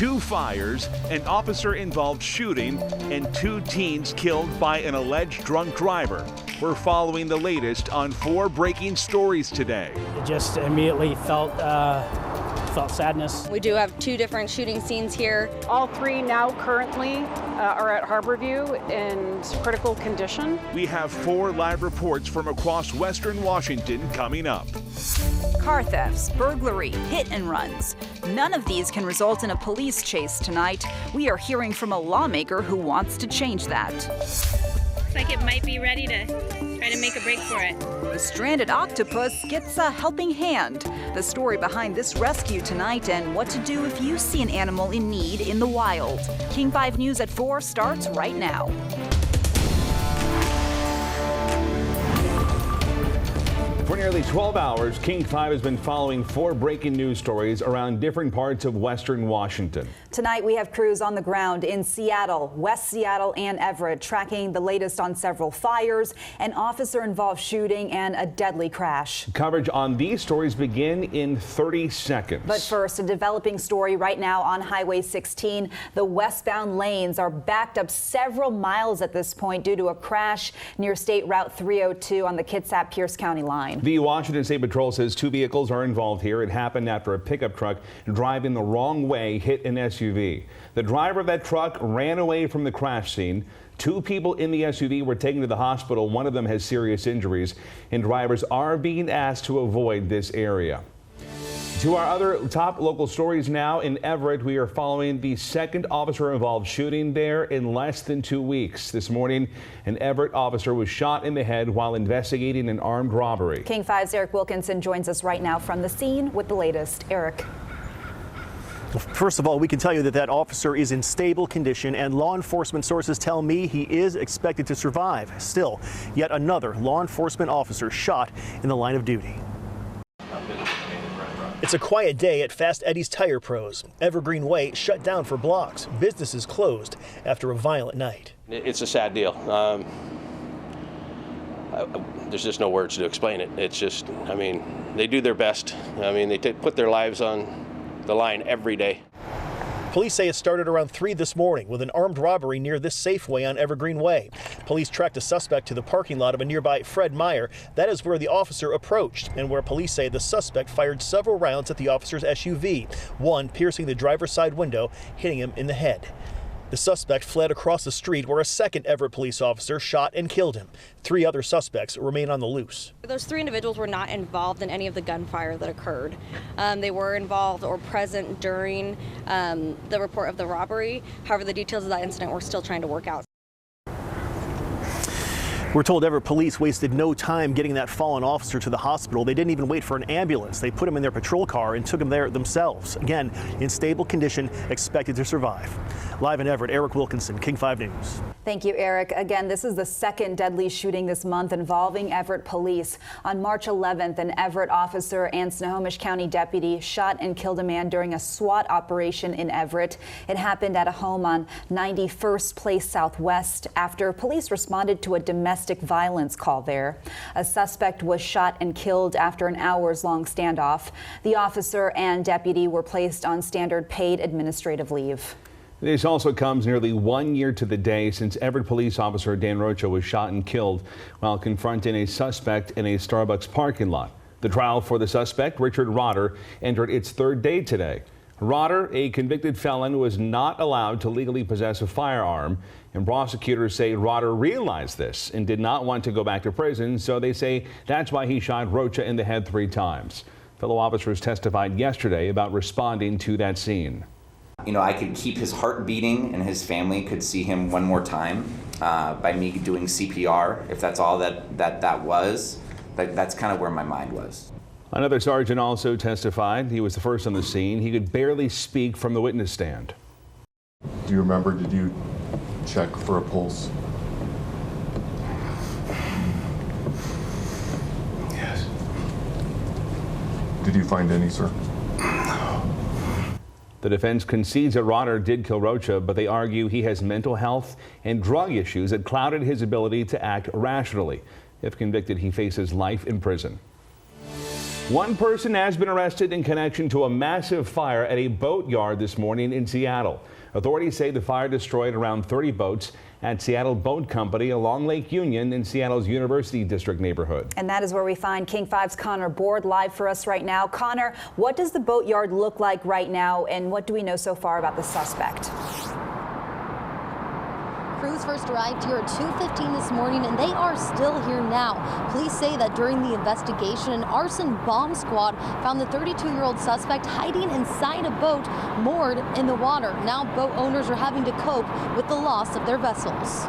2 fires, an officer-involved shooting, and 2 teens killed by an alleged drunk driver. We're following the latest on 4 breaking stories today. It just immediately felt sadness. We do have 2 different shooting scenes here. All 3 now currently are at Harborview in critical condition. We have 4 live reports from across western Washington coming up. Car thefts, burglary, hit and runs. None of these can result in a police chase tonight. We are hearing from a lawmaker who wants to change that. Looks like it might be ready to try to make a break for it. The stranded octopus gets a helping hand. The story behind this rescue tonight and what to do if you see an animal in need in the wild. King 5 News at 4 starts right now. For nearly 12 hours, King 5 has been following 4 breaking news stories around different parts of western Washington. Tonight, we have crews on the ground in Seattle, West Seattle, and Everett, tracking the latest on several fires, an officer-involved shooting, and a deadly crash. Coverage on these stories begin in 30 seconds. But first, a developing story right now on Highway 16. The westbound lanes are backed up several miles at this point due to a crash near State Route 302 on the Kitsap-Pierce County line. The Washington State Patrol says 2 vehicles are involved here. It happened after a pickup truck driving the wrong way hit an SUV. The driver of that truck ran away from the crash scene. 2 people in the SUV were taken to the hospital. One of them has serious injuries, and drivers are being asked to avoid this area. To our other top local stories now. In Everett, we are following the 2nd officer-involved shooting there in less than 2 weeks. This morning, an Everett officer was shot in the head while investigating an armed robbery. King 5's Eric Wilkinson joins us right now from the scene with the latest. Eric. First of all, we can tell you that that officer is in stable condition, and law enforcement sources tell me he is expected to survive. Still, yet another law enforcement officer shot in the line of duty. It's a quiet day at Fast Eddie's Tire Pros. Evergreen Way shut down for blocks. Businesses closed after a violent night. It's a sad deal. There's just no words to explain it. It's just, I mean, they do their best. I mean, they put their lives on the line every day. Police say it started around 3 this morning with an armed robbery near this Safeway on Evergreen Way. Police tracked a suspect to the parking lot of a nearby Fred Meyer. That is where the officer approached and where police say the suspect fired several rounds at the officer's SUV, one piercing the driver's side window, hitting him in the head. The suspect fled across the street where a second Everett police officer shot and killed him. 3 other suspects remain on the loose. Those 3 individuals were not involved in any of the gunfire that occurred. They were involved or present during the report of the robbery. However, the details of that incident we're still trying to work out. We're told Everett police wasted no time getting that fallen officer to the hospital. They didn't even wait for an ambulance. They put him in their patrol car and took him there themselves. Again, in stable condition, expected to survive. Live in Everett, Eric Wilkinson, King 5 News. Thank you, Eric. Again, this is the 2nd deadly shooting this month involving Everett police. On March 11th, an Everett officer and Snohomish County deputy shot and killed a man during a SWAT operation in Everett. It happened at a home on 91st Place Southwest after police responded to a domestic violence call there. A suspect was shot and killed after an hours-long standoff. The officer and deputy were placed on standard paid administrative leave. This also comes nearly 1 year to the day since Everett police officer Dan Rocha was shot and killed while confronting a suspect in a Starbucks parking lot. The trial for the suspect, Richard Rotter, entered its 3rd day today. Rotter, a convicted felon, was not allowed to legally possess a firearm, and prosecutors say Rotter realized this and did not want to go back to prison, so they say that's why he shot Rocha in the head 3 times. Fellow officers testified yesterday about responding to that scene. You know, I could keep his heart beating and his family could see him one more time by me doing CPR, if that's all that was. That's kind of where my mind was. Another sergeant also testified. He was the first on the scene. He could barely speak from the witness stand. Do you remember, did you check for a pulse? Yes. Did you find any, sir? The defense concedes that Rotter did kill Rocha, but they argue he has mental health and drug issues that clouded his ability to act rationally. If convicted, he faces life in prison. One person has been arrested in connection to a massive fire at a boatyard this morning in Seattle. Authorities say the fire destroyed around 30 boats at Seattle Boat Company along Lake Union in Seattle's University District neighborhood. And that is where we find King 5's Connor Board live for us right now. Connor, what does the boatyard look like right now, and what do we know so far about the suspect? Crews first arrived here at 2:15 this morning, and they are still here now. Police say that during the investigation, an arson bomb squad found the 32-year-old suspect hiding inside a boat moored in the water. Now boat owners are having to cope with the loss of their vessels.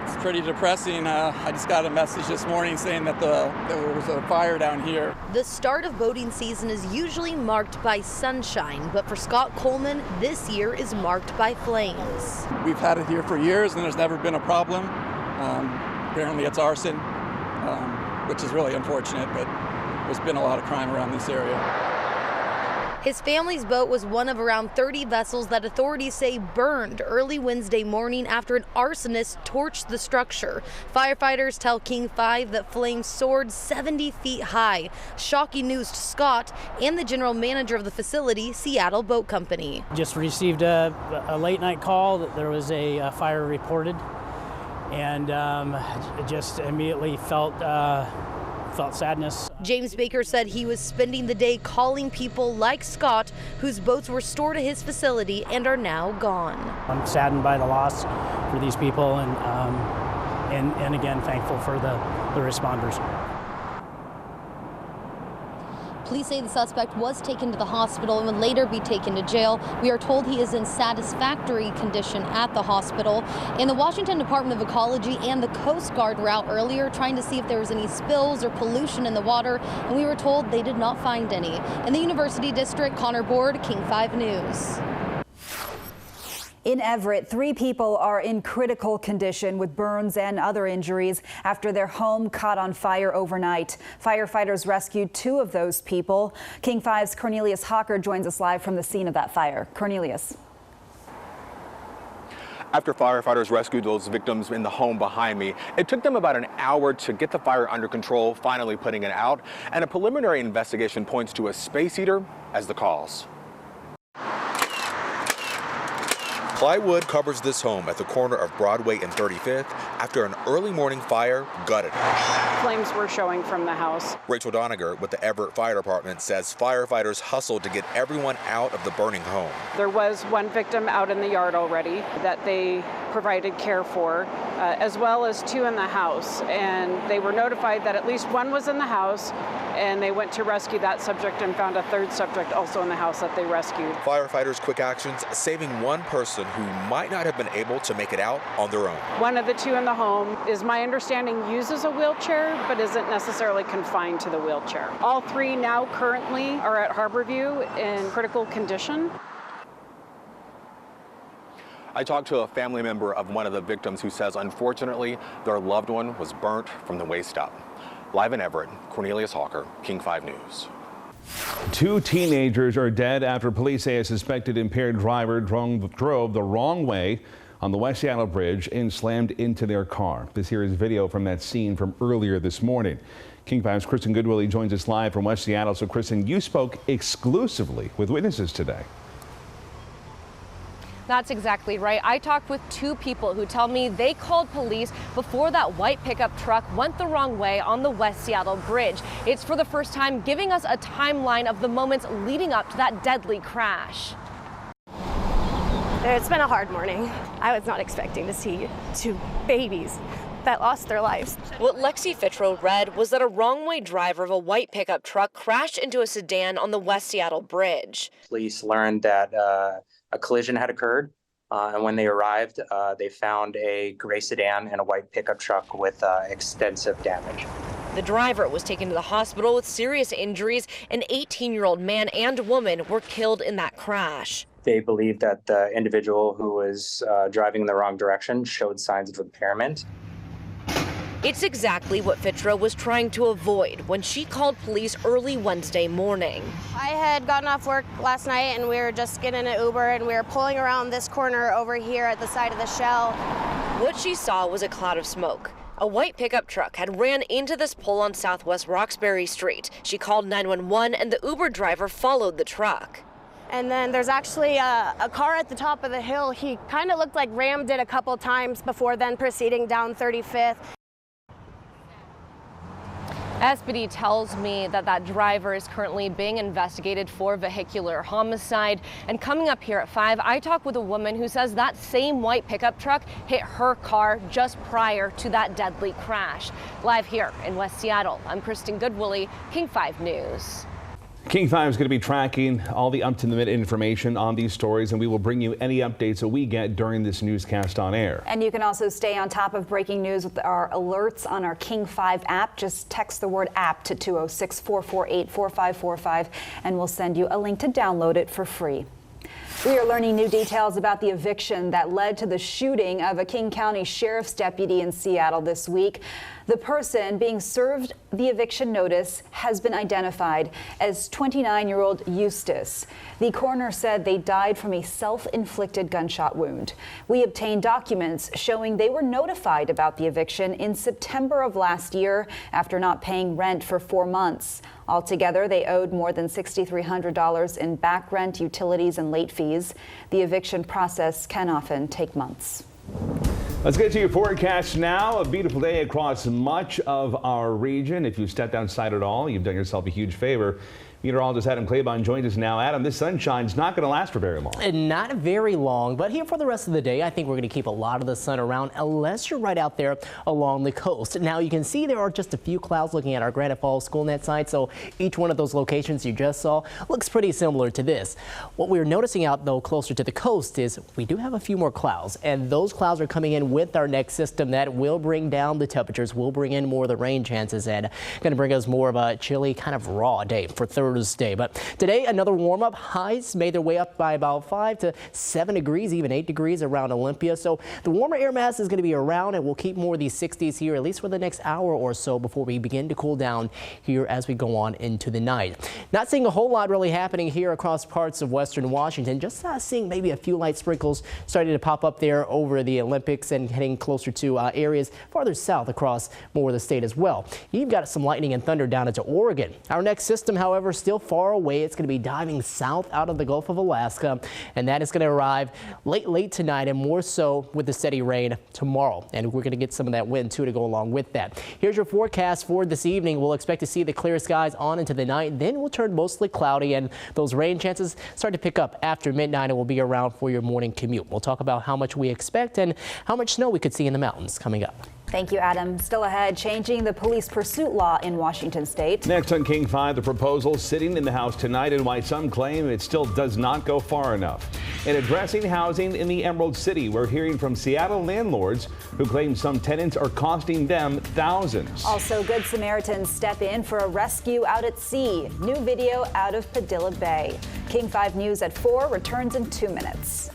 It's pretty depressing. I just got a message this morning saying that there was a fire down here. The start of boating season is usually marked by sunshine, but for Scott Coleman, this year is marked by flames. We've had it here for years and there's never been a problem. Apparently it's arson, which is really unfortunate, but there's been a lot of crime around this area. His family's boat was one of around 30 vessels that authorities say burned early Wednesday morning after an arsonist torched the structure. Firefighters tell King 5 that flames soared 70 feet high. Shocking news to Scott and the general manager of the facility, Seattle Boat Company. Just received a late night call that there was a fire reported, and just immediately felt sadness. James Baker said he was spending the day calling people like Scott whose boats were stored at his facility and are now gone. I'm saddened by the loss for these people, and again thankful for the responders. Police say the suspect was taken to the hospital and would later be taken to jail. We are told he is in satisfactory condition at the hospital. And the Washington Department of Ecology and the Coast Guard were out earlier trying to see if there was any spills or pollution in the water, and we were told they did not find any. In the University District, Connor Board, King 5 News. In Everett, 3 people are in critical condition with burns and other injuries after their home caught on fire overnight. Firefighters rescued 2 of those people. King 5's Cornelius Hawker joins us live from the scene of that fire. Cornelius. After firefighters rescued those victims in the home behind me, it took them about an hour to get the fire under control, finally putting it out. And a preliminary investigation points to a space heater as the cause. Plywood covers this home at the corner of Broadway and 35th after an early morning fire gutted it. Flames were showing from the house. Rachel Doniger with the Everett Fire Department says firefighters hustled to get everyone out of the burning home. There was 1 victim out in the yard already that they provided care for, as well as 2 in the house. And they were notified that at least 1 was in the house, and they went to rescue that subject and found a 3rd subject also in the house that they rescued. Firefighters' quick actions saving 1 person who might not have been able to make it out on their own. 1 of the 2 in the home, is my understanding, uses a wheelchair, but isn't necessarily confined to the wheelchair. All 3 now currently are at Harborview in critical condition. I talked to a family member of one of the victims who says, unfortunately, their loved one was burnt from the waist up. Live in Everett, Cornelius Hawker, King 5 News. 2 teenagers are dead after police say a suspected impaired driver drove the wrong way on the West Seattle Bridge and slammed into their car. This here is video from that scene from earlier this morning. King 5's Kristen Goodwillie joins us live from West Seattle. So Kristen, you spoke exclusively with witnesses today. That's exactly right. I talked with 2 people who tell me they called police before that white pickup truck went the wrong way on the West Seattle Bridge. It's for the first time giving us a timeline of the moments leading up to that deadly crash. It's been a hard morning. I was not expecting to see 2 babies that lost their lives. What Lexi Fitro read was that a wrong-way driver of a white pickup truck crashed into a sedan on the West Seattle Bridge. Police learned that a collision had occurred, and when they arrived, they found a gray sedan and a white pickup truck with extensive damage. The driver was taken to the hospital with serious injuries. An 18-year-old man and woman were killed in that crash. They believe that the individual who was driving in the wrong direction showed signs of impairment. It's exactly what Fitro was trying to avoid when she called police early Wednesday morning. I had gotten off work last night and we were just getting an Uber and we were pulling around this corner over here at the side of the Shell. What she saw was a cloud of smoke. A white pickup truck had ran into this pole on Southwest Roxbury Street. She called 911 and the Uber driver followed the truck. And then there's actually a car at the top of the hill. He kind of looked like rammed it a couple times before then proceeding down 35th. SPD tells me that driver is currently being investigated for vehicular homicide. And coming up here at 5, I talk with a woman who says that same white pickup truck hit her car just prior to that deadly crash. Live here in West Seattle, I'm Kristen Goodwillie, King 5 News. King 5 is going to be tracking all the up-to-the-minute information on these stories, and we will bring you any updates that we get during this newscast on air. And you can also stay on top of breaking news with our alerts on our King 5 app. Just text the word app to 206-448-4545, and we'll send you a link to download it for free. We are learning new details about the eviction that led to the shooting of a King County Sheriff's deputy in Seattle this week. The person being served the eviction notice has been identified as 29-year-old Eustace. The coroner said they died from a self-inflicted gunshot wound. We obtained documents showing they were notified about the eviction in September of last year after not paying rent for 4 months. Altogether, they owed more than $6,300 in back rent, utilities, and late fees. The eviction process can often take months. Let's get to your forecast now. A beautiful day across much of our region. If you've stepped outside at all, you've done yourself a huge favor. Meteorologist Adam Claiborne joins us now. Adam, this sunshine's not going to last for very long. Not very long, but here for the rest of the day, I think we're going to keep a lot of the sun around unless you're right out there along the coast. Now, you can see there are just a few clouds looking at our Granite Falls SchoolNet site, so each one of those locations you just saw looks pretty similar to this. What we're noticing out, though, closer to the coast is we do have a few more clouds, and those clouds are coming in with our next system that will bring down the temperatures, will bring in more of the rain chances, and going to bring us more of a chilly, kind of raw day for Thursday. But today, another warm up. Highs made their way up by about 5 to 7 degrees, even 8 degrees around Olympia. So the warmer air mass is going to be around, and we'll keep more of these 60s here, at least for the next hour or so before we begin to cool down here as we go on into the night. Not seeing a whole lot really happening here across parts of western Washington, just seeing maybe a few light sprinkles starting to pop up there over the Olympics and heading closer to areas farther south across more of the state as well. You've got some lightning and thunder down into Oregon. Our next system, however, still far away. It's going to be diving south out of the Gulf of Alaska, and that is going to arrive late tonight, and more so with the steady rain tomorrow. And we're going to get some of that wind too to go along with that. Here's your forecast for this evening. We'll expect to see the clear skies on into the night. Then we'll turn mostly cloudy, and those rain chances start to pick up after midnight and will be around for your morning commute. We'll talk about how much we expect and how much snow we could see in the mountains coming up. Thank you, Adam. Still ahead, changing the police pursuit law in Washington state. Next on King 5, the proposal sitting in the House tonight and why some claim it still does not go far enough. In addressing housing in the Emerald City, we're hearing from Seattle landlords who claim some tenants are costing them thousands. Also, Good Samaritans step in for a rescue out at sea. New video out of Padilla Bay. King 5 News at 4 returns in 2 minutes.